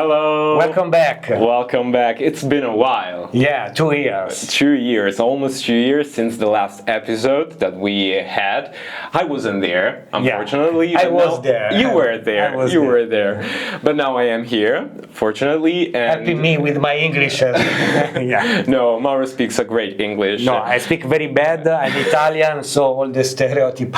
Hello. Welcome back. Welcome back. It's been a while. Yeah, 2 years. 2 years, almost 2 years since the last episode that we had. I wasn't there, unfortunately. I but was now- there. You were there. I was you there. were there. But now I am here, fortunately. And Happy me with my English. Yeah. No, Mauro speaks a great English. No, I speak very bad. I'm Italian, so all the stereotype.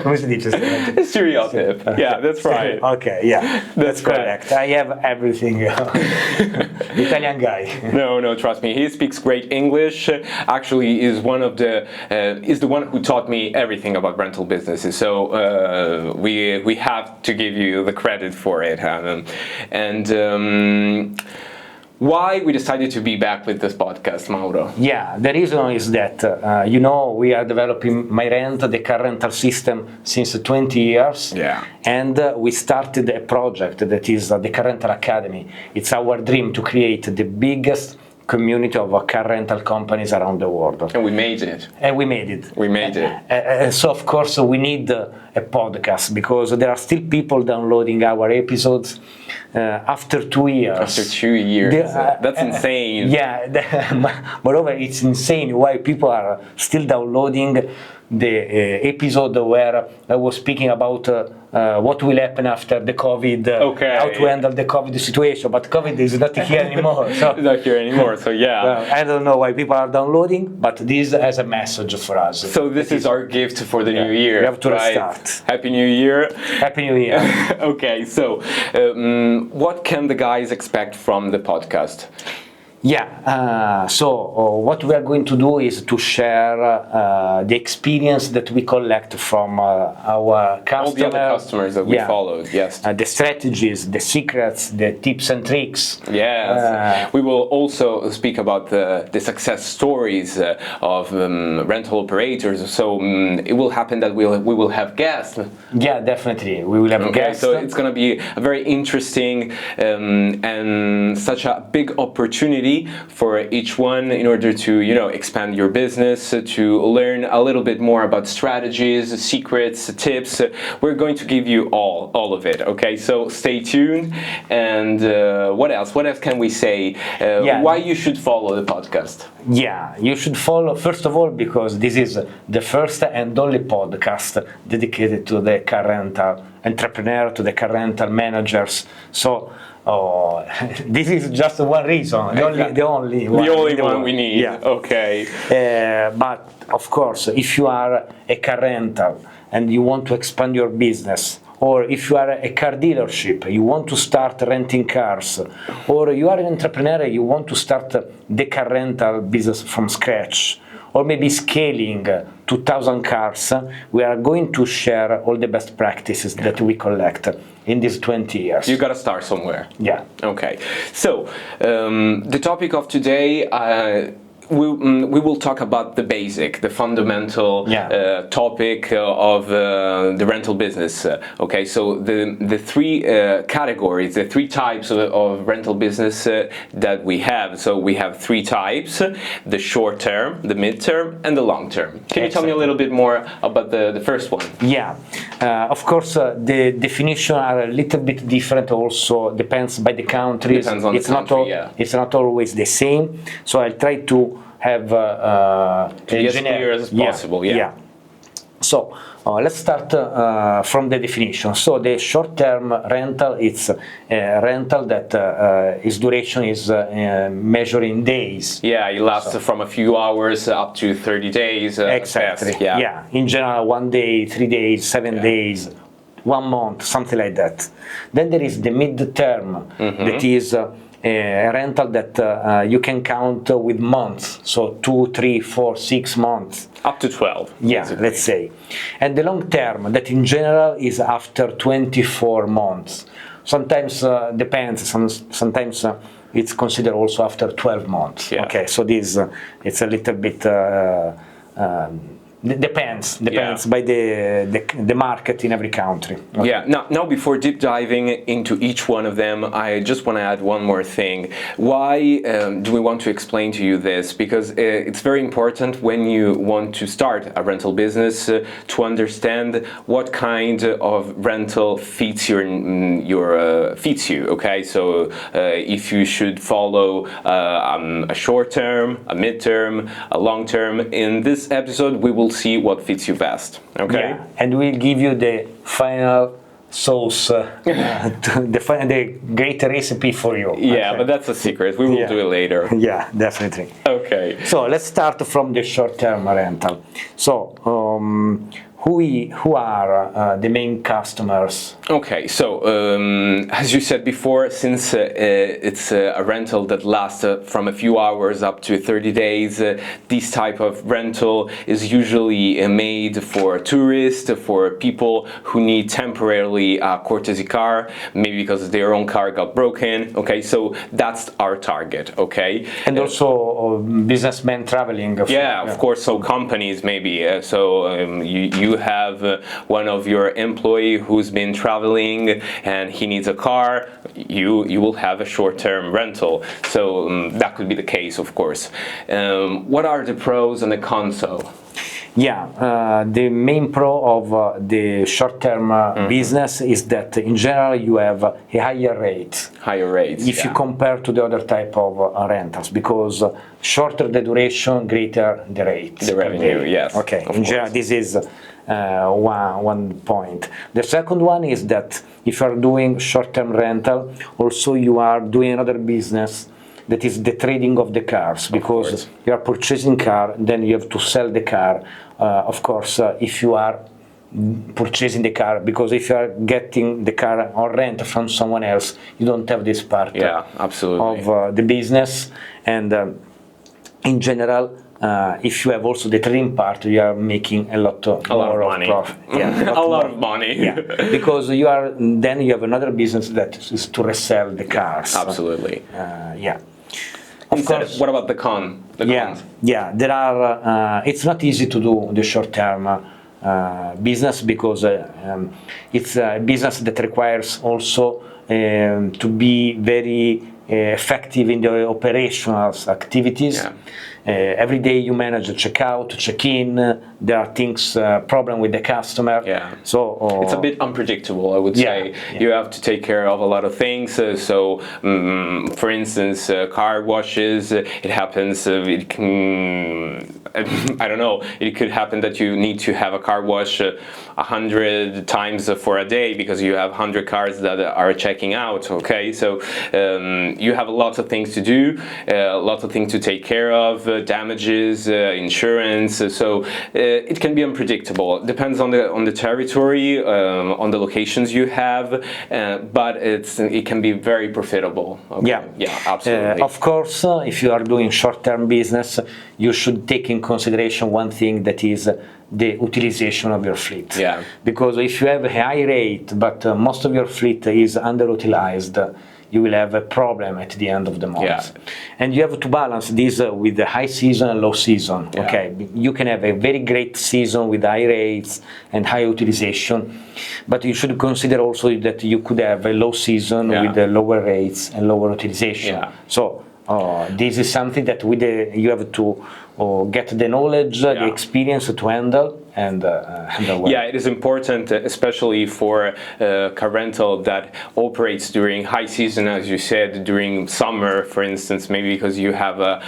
Come si dice stereotype? Stereotype. Yeah, that's right. Okay, yeah, that's right. correct. I have everything. Italian guy. No, trust me. He speaks great English. Actually, is the one who taught me everything about rental businesses. So we have to give you the credit for it. Why we decided to be back with this podcast, Mauro? Yeah, the reason is that, we are developing the car rental system, since 20 years. Yeah. And we started a project that is the Car Rental Academy. It's our dream to create the biggest community of car rental companies around the world. And we made it. And we made it. We made it. So, of course, we need a podcast because there are still people downloading our episodes after 2 years. After 2 years. That's insane. Yeah, moreover, it's insane why people are still downloading the episode where I was speaking about what will happen after the COVID, how to handle the COVID situation, but COVID is not here anymore. So, It's not here anymore, so yeah. I don't know why people are downloading, but this has a message for us. So this is our gift for the new year. We have to right? restart. Happy New Year. Happy New Year. Okay, so what can the guys expect from the podcast? Yeah, what we are going to do is to share the experience that we collect from our customers. All the other customers that we followed, yes. The strategies, the secrets, the tips and tricks. Yes, we will also speak about the success stories of rental operators. So it will happen that we will have guests. Yeah, definitely, we will have guests. So it's going to be a very interesting and such a big opportunity for each one in order to expand your business, to learn a little bit more about strategies, secrets, tips. We're going to give you all of it. Okay, so stay tuned. And what else can we say? Why you should follow the podcast? Yeah, you should follow, first of all, because this is the first and only podcast dedicated to the car rental entrepreneur, to the car rental managers. So this is just one reason, the only one we need. Yeah. Okay. But of course, if you are a car rental and you want to expand your business, or if you are a car dealership, you want to start renting cars, or you are an entrepreneur, you want to start the car rental business from scratch, or maybe scaling 2,000 cars, we are going to share all the best practices that we collect in these 20 years. You gotta start somewhere. Yeah. Okay. So, the topic of today, we will talk about the basic, the fundamental topic of the rental business. Okay, so the three categories, the three types of rental business that we have. So we have three types: the short term, the mid term, and the long term. Can you tell me a little bit more about the first one? Yeah, of course, the definition are a little bit different. Also depends by the countries. Depends on the country. It's not always the same. So I'll try to have to be as clear as possible. Yeah. So let's start from the definition. So the short-term rental, it's a rental that its duration is measured in days. Yeah, it lasts from a few hours up to 30 days. Exactly. Yeah. In general, 1 day, 3 days, 7 days, 1 month, something like that. Then there is the mid-term, that is a rental that you can count with months, so 2, 3, 4, 6 months. Up to 12. Yeah, basically. let's say. And the long term, that in general is after 24 months. Sometimes depends, sometimes it's considered also after 12 months. Yeah. Okay, so this it's a little bit Depends by the market in every country. Okay. Yeah. Now, before deep diving into each one of them, I just want to add one more thing. Why do we want to explain to you this? Because it's very important when you want to start a rental business to understand what kind of rental fits fits you. Okay. So if you should follow a short term, a mid term, a long term. In this episode, we will see what fits you best. Okay. Yeah, and we'll give you the final sauce, the great recipe for you. Yeah, okay. But that's a secret. We will do it later. Yeah, definitely. Okay. So let's start from the short-term rental. So who are the main customers? Okay, so as you said before, since it's a rental that lasts from a few hours up to 30 days, this type of rental is usually made for tourists, for people who need temporarily a courtesy car, maybe because their own car got broken. Okay, so that's our target. Okay, and also businessmen traveling. Of course. So companies maybe. You have one of your employee who's been traveling and he needs a car. You will have a short-term rental. So that could be the case, of course. What are the pros and the cons? Yeah, the main pro of the short-term business is that in general you have a higher rate. Higher rates. If you compare to the other type of rentals, because shorter the duration, greater the rate. The revenue, yes. Okay, in general this is one point. The second one is that if you are doing short-term rental, also you are doing another business. That is the trading of the cars, because you are purchasing car, then you have to sell the car. Of course, if you are purchasing the car, because if you are getting the car on rent from someone else, you don't have this part of the business. And in general, if you have also the trading part, you are making a lot of money. Profit. Yeah, a lot of money. Yeah, because you have another business that is to resell the cars. Absolutely. Yeah. Of course. What about the con? Cons? Yeah. There are. It's not easy to do the short-term business, because it's a business that requires also to be very effective in the operational activities. Yeah. Every day you manage a check-out, check-in. There are things, problem with the customer. Yeah. So it's a bit unpredictable, I would say. Yeah. You have to take care of a lot of things. For instance, car washes. It happens. It can. I don't know. It could happen that you need to have a car wash 100 times for a day because you have 100 cars that are checking out. Okay, so you have lots of things to do, lots of things to take care of. Damages, insurance, so it can be unpredictable. It depends on the territory, on the locations you have, but it can be very profitable. Okay. Yeah, absolutely. Of course, if you are doing short-term business, you should take in consideration one thing, that is the utilization of your fleet. Yeah. Because if you have a high rate, but most of your fleet is underutilized, you will have a problem at the end of the month. Yeah. And you have to balance this with the high season and low season. Yeah. Okay, you can have a very great season with high rates and high utilization, but you should consider also that you could have a low season with lower rates and lower utilization. Yeah. So this is something that you have to get the knowledge, the experience to handle and handle well. Yeah, it is important, especially for car rental that operates during high season, as you said, during summer, for instance, maybe because you have a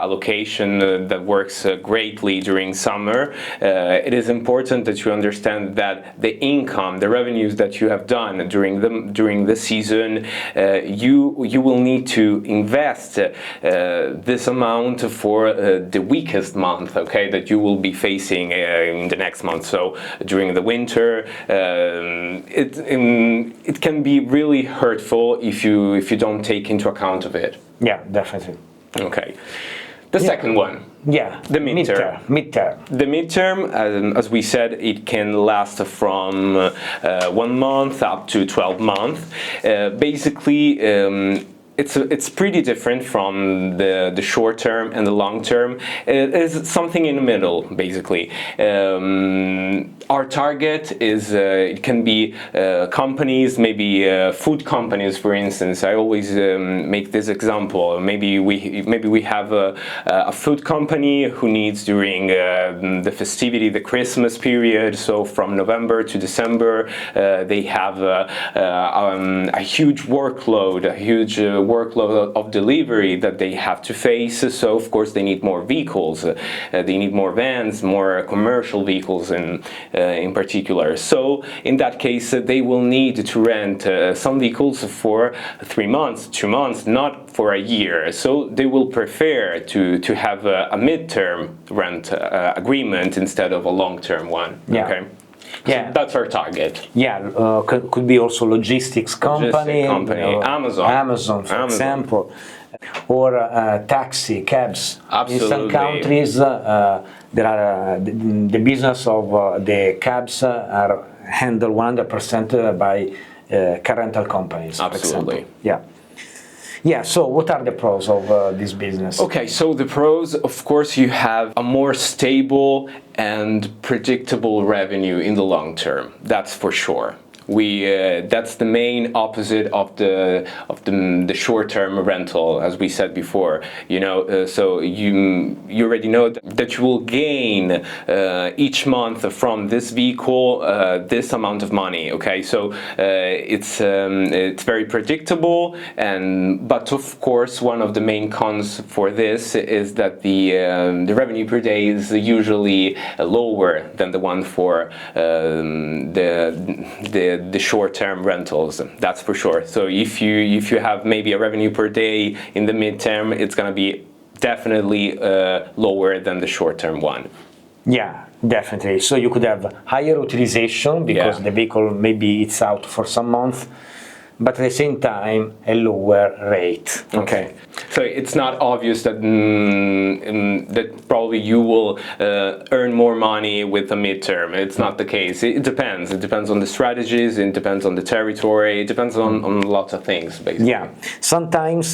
location that works greatly during summer. It is important that you understand that the income, the revenues that you have done during the season, you will need to invest this amount for the weakest month, okay, that you will be facing in the next month. So during the winter, it can be really hurtful if you don't take into account of it. Yeah, definitely. Okay. The second one. Yeah, the midterm. The midterm, as we said, it can last from 1 month up to 12 months. Basically, it's pretty different from the short term and the long term. It is something in the middle, basically. Our target is it can be companies, maybe food companies, for instance. I always make this example. Maybe we have a food company who needs during the festivity, the Christmas period. So from November to December, they have a huge workload, of delivery that they have to face. So of course they need more vehicles, they need more vans, more commercial vehicles in particular. So in that case, they will need to rent some vehicles for 3 months, 2 months, not for a year. So they will prefer to have a midterm rent agreement instead of a long-term one. Yeah. Okay. Yeah, so that's our target. Yeah, could be also logistics company, Amazon, for example, or taxi cabs. Absolutely. In some countries, there are the business of the cabs are handled 100% by car rental companies. Absolutely. Yeah. Yeah, so what are the pros of this business? Okay, so the pros, of course, you have a more stable and predictable revenue in the long term. That's for sure. That's the main opposite of the short-term rental, as we said before. So you already know that you will gain each month from this vehicle this amount of money. Okay, so it's very predictable, but of course one of the main cons for this is that the revenue per day is usually lower than the one for the short-term rentals. That's for sure. So if you have maybe a revenue per day in the midterm, it's going to be definitely lower than the short-term one. Yeah, definitely. So you could have higher utilization because the vehicle maybe it's out for some months, but at the same time a lower rate. Okay. So it's not obvious that that probably you will earn more money with a midterm. It's not the case. It depends. It depends on the strategies. It depends on the territory. It depends on lots of things, basically. Yeah. Sometimes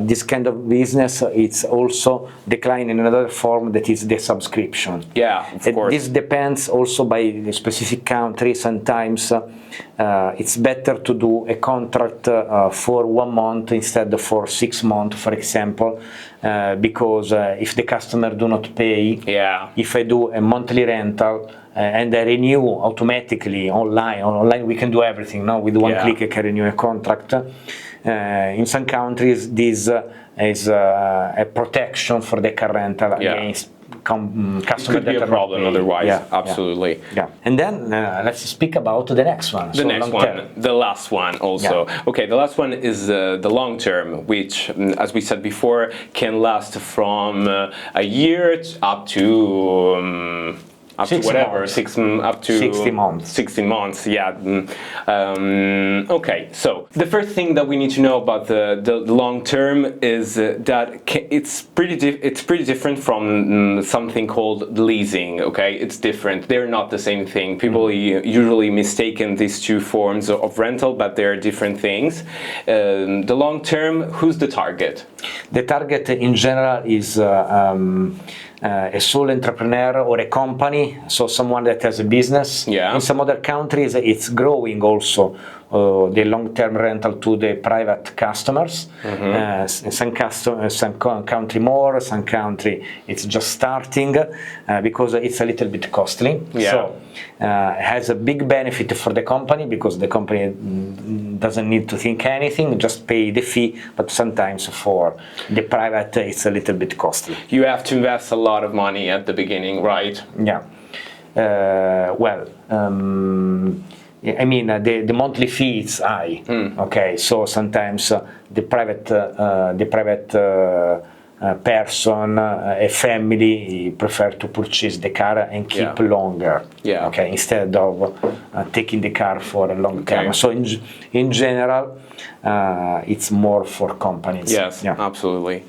this kind of business it's also decline in another form that is the subscription. Yeah, of course. This depends also by the specific country. Sometimes it's better to do a contract for 1 month instead of for 6 months, for example, because if the customer do not pay, if I do a monthly rental and I renew automatically online we can do everything now with one click. I can renew a contract. In some countries this is a protection for the car rental against customer could be a problem otherwise. Absolutely. Yeah. And then let's speak about the next one. The next one, the last one also. Okay, the last one is the long term, which, as we said before, can last from a year up to up to whatever, 60 months. 60 months, yeah. Okay, so the first thing that we need to know about the long term is that it's pretty different from something called leasing. Okay, it's different. They're not the same thing. People usually mistaken these two forms of rental, but they're different things. The long term, who's the target? The target in general is a sole entrepreneur or a company, so someone that has a business. In some other countries it's growing also, the long-term rental to the private customers. Some country more, some country it's just starting because it's a little bit costly. So it has a big benefit for the company because the company doesn't need to think anything, just pay the fee, but sometimes for the private it's a little bit costly. You have to invest a lot of money at the beginning, right? Yeah. I mean, the monthly fee is high. Okay, so sometimes the private person, a family, prefer to purchase the car and keep longer. Okay, instead of taking the car for a long time. So in general, it's more for companies. Yes, absolutely.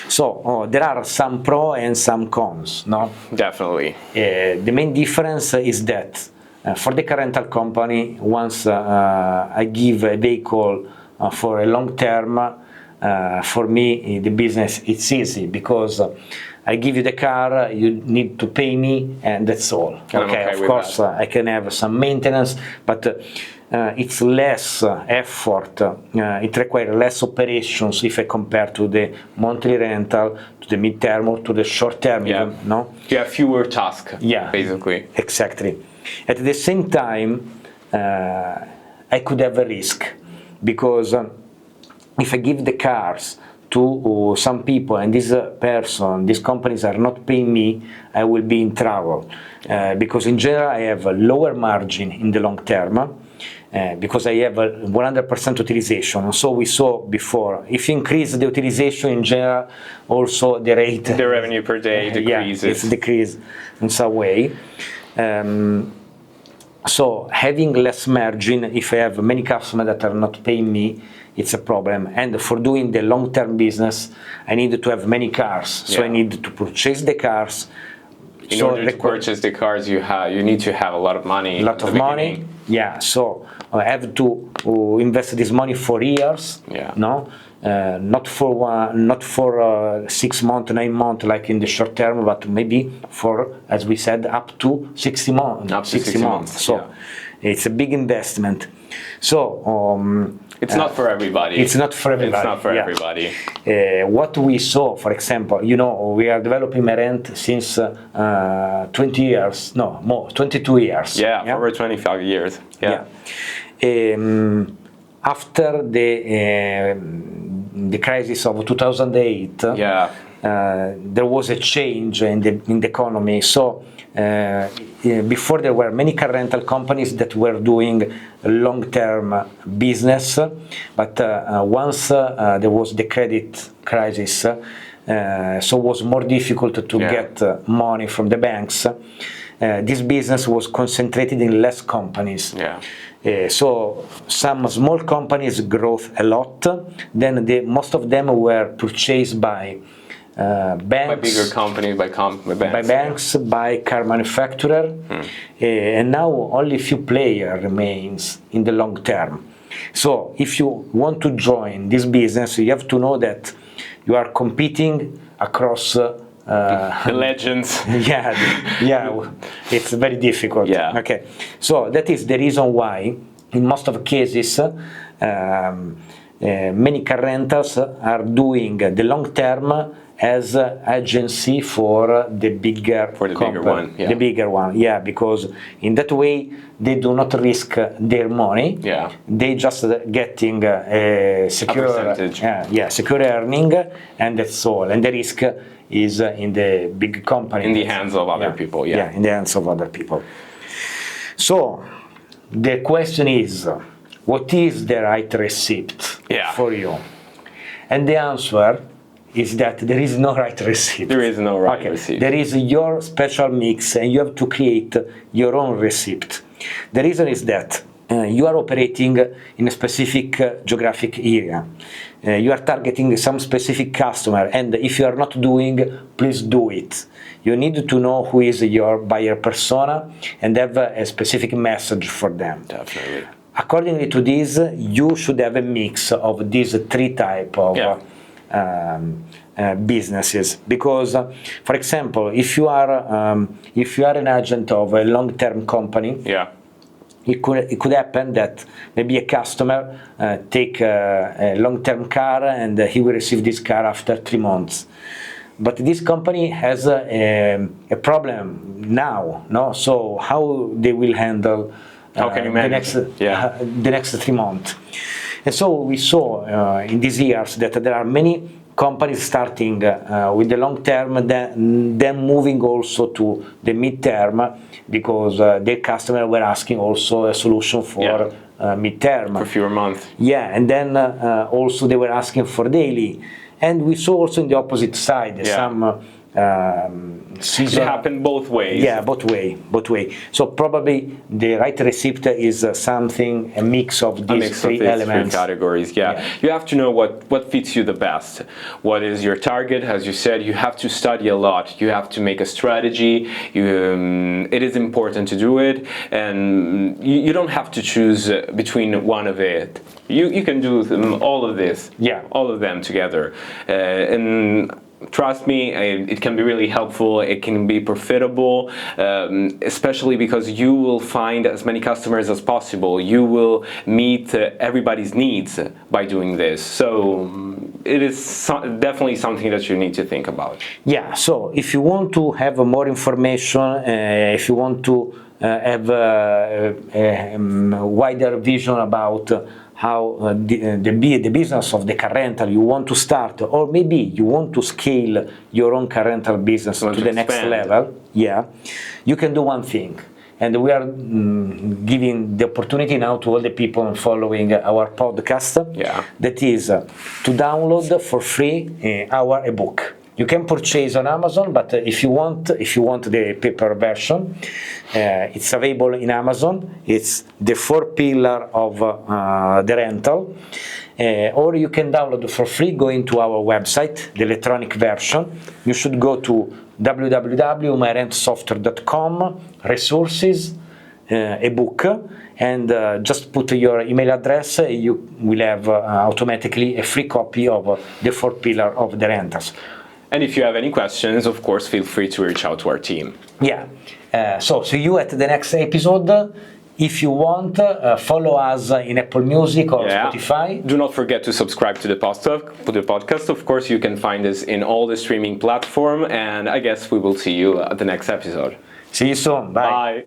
So there are some pros and some cons, no? Definitely. The main difference is that for the car rental company, once I give a vehicle for a long term, for me, the business, it's easy because I give you the car, you need to pay me, and that's all. Okay, of course, I can have some maintenance, but it's less effort, it requires less operations if I compare to the monthly rental, to the mid-term, or to the short-term, even, no? You have fewer tasks, basically. Exactly. At the same time, I could have a risk, because if I give the cars to some people and these companies are not paying me, I will be in trouble. Because in general I have a lower margin in the long term, because I have a 100% utilization. So we saw before, if you increase the utilization in general, also the rate, the revenue per day decreases. Yeah, it's decreased in some way. So having less margin, if I have many customers that are not paying me, it's a problem. And for doing the long-term business, I need to have many cars. So I need to purchase the cars. In order to purchase the cars, you need to have a lot of money. A lot of money. Yeah. So I have to invest this money for years. Yeah. No. Not for 6 months, 9 months, like in the short term, but maybe for, as we said, up to 60 months. Up to 60 months. So it's a big investment. So it's not for everybody. It's not for everybody. It's not for everybody. What we saw, for example, we are developing Merent since 20 years, no more, 22 years. Yeah, over 25 years. Yeah. After the crisis of 2008, there was a change in the economy. So before there were many car rental companies that were doing long-term business, but once there was the credit crisis, so it was more difficult to get money from the banks. This business was concentrated in less companies. So some small companies growth a lot, then most of them were purchased by banks, by bigger companies, by banks, by car manufacturer, and now only few players remains in the long term. So if you want to join this business, you have to know that you are competing across the legends. It's very difficult. Okay, so that is the reason why in most of cases many car rentals are doing the long term as agency for the bigger one. The bigger one, because in that way they do not risk their money. They just getting a secure, secure earning, and that's all. And the risk is in the big company, in the hands of other people. In the hands of other people. So the question is, what is the right receipt for you? And the answer is that there is no right receipt. There is no right receipt. There is your special mix, and you have to create your own receipt. The reason is that you are operating in a specific geographic area. You are targeting some specific customer, and if you are not doing, please do it. You need to know who is your buyer persona and have a specific message for them. Definitely. Accordingly to this, you should have a mix of these three types of businesses. Because, for example, if you are an agent of a long-term company, it could happen that maybe a customer take a long-term car and he will receive this car after 3 months. But this company has a problem now, no? So how they will handle the next 3 months? And so we saw in these years that there are many companies starting with the long term, then moving also to the mid-term, because their customers were asking also a solution for mid-term. For fewer months. And then also they were asking for daily. And we saw also in the opposite side some It happened both ways. Yeah, both way. So probably the right receipt is a mix of these three elements. Three categories. Yeah. You have to know what fits you the best. What is your target? As you said, you have to study a lot. You have to make a strategy. It is important to do it, and you don't have to choose between one of it. You can do all of this. Yeah. All of them together, and trust me, it can be really helpful. It can be profitable, especially because you will find as many customers as possible. You will meet everybody's needs by doing this. So it is definitely something that you need to think about. Yeah, so if you want to have more information, if you want to have a wider vision about how the business of the car rental you want to start, or maybe you want to scale your own car rental business to the next level, yeah, you can do one thing. And we are giving the opportunity now to all the people following our podcast, that is to download for free our ebook. You can purchase on Amazon, but if you want the paper version, it's available in Amazon. It's the 4 pillars of the rental, or you can download for free going to our website, the electronic version. You should go to www.myrentsoftware.com, resources, ebook, and just put your email address. You will have automatically a free copy of the 4 pillars of the rentals. And if you have any questions, of course, feel free to reach out to our team. Yeah. So see you at the next episode. If you want, follow us in Apple Music or Spotify. Do not forget to subscribe to the podcast. Of course, you can find us in all the streaming platforms. And I guess we will see you at the next episode. See you soon. Bye. Bye.